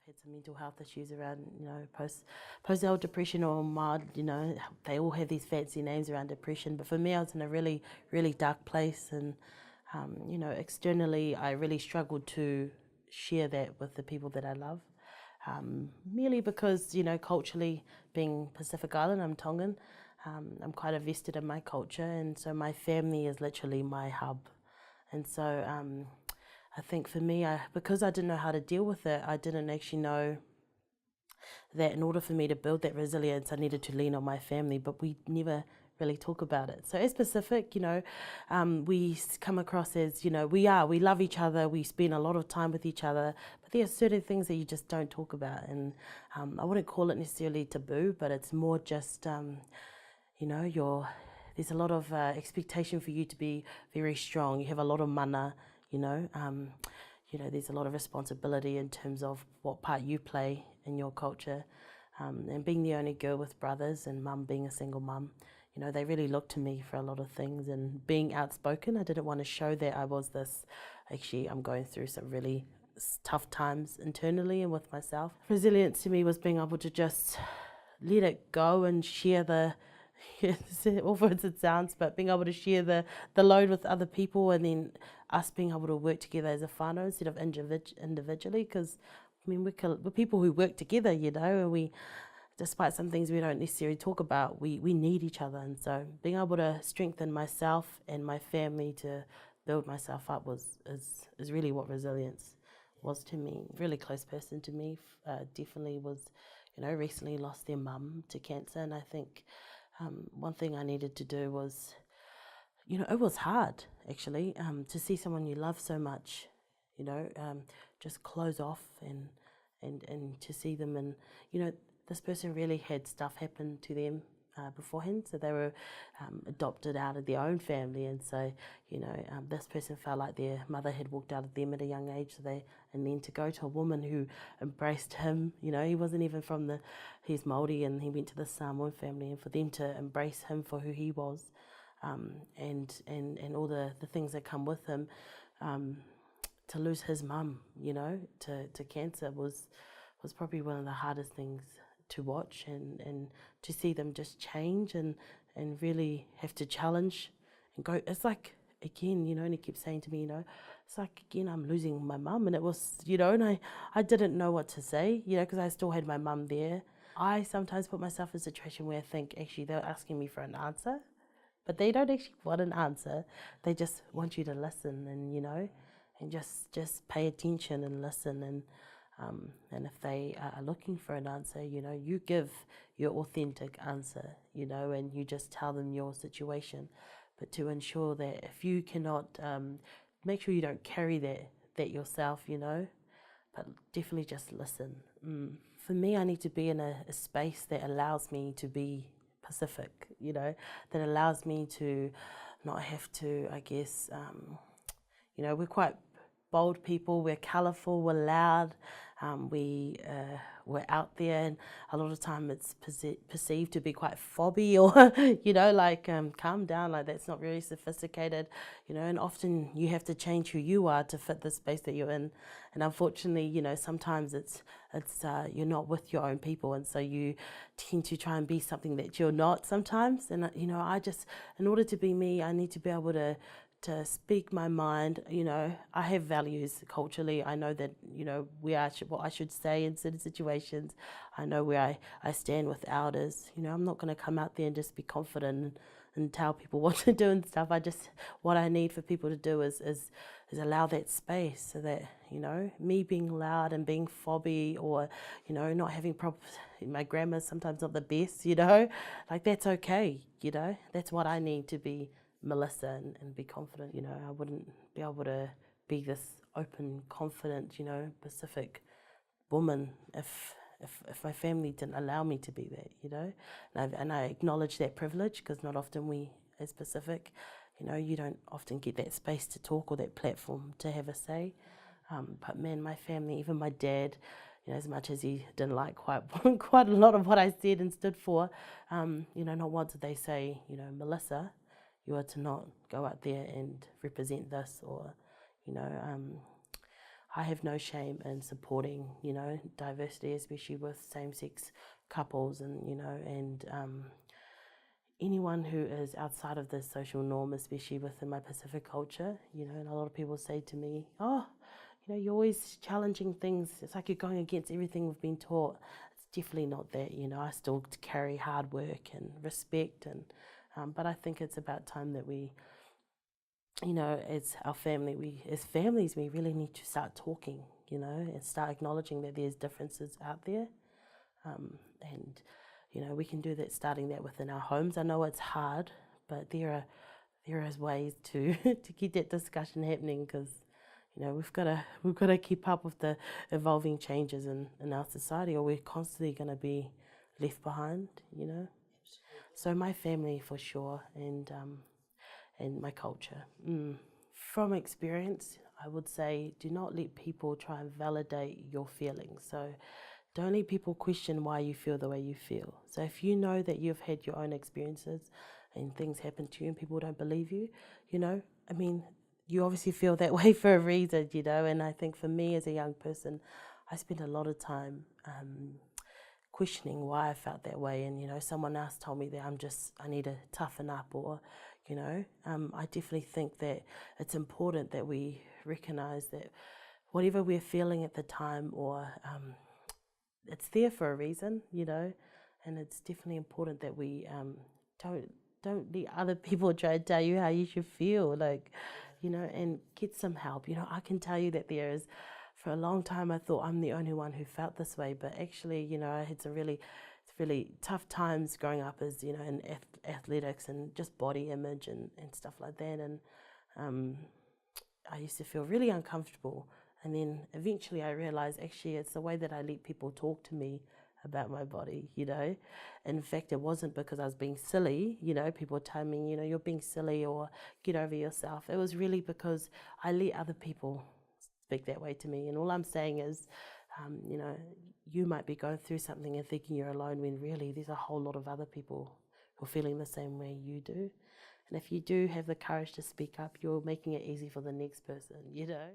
had some mental health issues around, postnatal depression or mild, they all have these fancy names around depression. But for me, I was in a really, really dark place. And, externally, I really struggled to share that with the people that I love. Merely because, culturally, being Pacific Island, I'm Tongan, I'm quite invested in my culture. And so my family is literally my hub. And so I think for me, because I didn't know how to deal with it, I didn't actually know that in order for me to build that resilience, I needed to lean on my family, but we never really talk about it. So as Pacific, we come across as, we love each other, we spend a lot of time with each other, but there are certain things that you just don't talk about. And I wouldn't call it necessarily taboo, but it's more just, there's a lot of expectation for you to be very strong. You have a lot of mana, there's a lot of responsibility in terms of what part you play in your culture. And being the only girl with brothers and mum being a single mum, they really looked to me for a lot of things. And being outspoken, I didn't want to show that I was this. Actually, I'm going through some really tough times internally and with myself. Resilience to me was being able to just let it go and share the, awful as it sounds, but being able to share the load with other people, and then us being able to work together as a whānau instead of individually, because we're people who work together, and we, despite some things we don't necessarily talk about, we need each other. And so being able to strengthen myself and my family to build myself up is really what resilience was to me. Really close person to me, definitely was, recently lost their mum to cancer. And I think one thing I needed to do was, it was hard actually, to see someone you love so much, just close off and to see them. And, this person really had stuff happen to them beforehand, so they were adopted out of their own family. And so, this person felt like their mother had walked out of them at a young age, and then to go to a woman who embraced him, he wasn't even from he's Māori, and he went to the Samoan family, and for them to embrace him for who he was, and all the things that come with him, to lose his mum, to cancer was probably one of the hardest things to watch, and to see them just change and really have to challenge and go. It's like, again, and he kept saying to me, it's like, again, I'm losing my mum. And it was, and I didn't know what to say, because I still had my mum there. I sometimes put myself in a situation where I think, actually, they're asking me for an answer, but they don't actually want an answer. They just want you to listen and just pay attention and listen. And if they are looking for an answer, you give your authentic answer, and you just tell them your situation. But to ensure that if you cannot, make sure you don't carry that yourself, but definitely just listen. For me, I need to be in a space that allows me to be Pacific, that allows me to not have to, I guess, we're quite bold people, we're colourful, we're loud, we're out there, and a lot of time it's perceived to be quite fobby, or calm down, like that's not really sophisticated, and often you have to change who you are to fit the space that you're in. And unfortunately, sometimes it's you're not with your own people, and so you tend to try and be something that you're not sometimes. And I just, in order to be me, I need to be able to speak my mind. I have values culturally. I know that, what I should say in certain situations. I know where I stand with elders. I'm not going to come out there and just be confident and tell people what to do and stuff. What I need for people to do is allow that space, so that, me being loud and being fobby, or, not having my grammar's sometimes not the best, like that's okay, that's what I need to be Melissa and be confident. I wouldn't be able to be this open, confident, Pacific woman if my family didn't allow me to be that, and I acknowledge that privilege, because not often we, as Pacific, you don't often get that space to talk or that platform to have a say. But man, my family, even my dad, as much as he didn't like quite a lot of what I said and stood for, not once did they say, Melissa, you are to not go out there and represent this, or, I have no shame in supporting, you know, diversity, especially with same-sex couples, and, you know, and anyone who is outside of the social norm, especially within my Pacific culture, you know. And a lot of people say to me, oh, you know, you're always challenging things. It's like you're going against everything we've been taught. It's definitely not that, you know. I still carry hard work and respect, and but I think it's about time that we, you know, as our family, as families, we really need to start talking, you know, and start acknowledging that there's differences out there. And you know, we can do that, starting that within our homes. I know it's hard, but there is ways to to keep that discussion happening, because, you know, we've got to keep up with the evolving changes in our society, or we're constantly going to be left behind, you know. So my family for sure, and my culture. From experience, I would say, do not let people try and validate your feelings. So don't let people question why you feel the way you feel. So if you know that you've had your own experiences and things happen to you and people don't believe you, you know, I mean, you obviously feel that way for a reason, you know. And I think for me as a young person, I spent a lot of time questioning why I felt that way. And, you know, someone else told me that I need to toughen up, or, you know, I definitely think that it's important that we recognize that whatever we're feeling at the time, or it's there for a reason, you know. And it's definitely important that we don't let other people try to tell you how you should feel, like, you know, and get some help. You know, I can tell you that there is, for a long time I thought I'm the only one who felt this way, but actually, you know, I had some really tough times growing up, as, you know, in athletics and just body image and stuff like that. And I used to feel really uncomfortable. And then eventually I realized, actually, it's the way that I let people talk to me about my body, you know. In fact, it wasn't because I was being silly, you know. People tell me, you know, you're being silly, or get over yourself. It was really because I let other people speak that way to me. And all I'm saying is, you know, you might be going through something and thinking you're alone, when really there's a whole lot of other people who are feeling the same way you do. And if you do have the courage to speak up, you're making it easy for the next person, you know.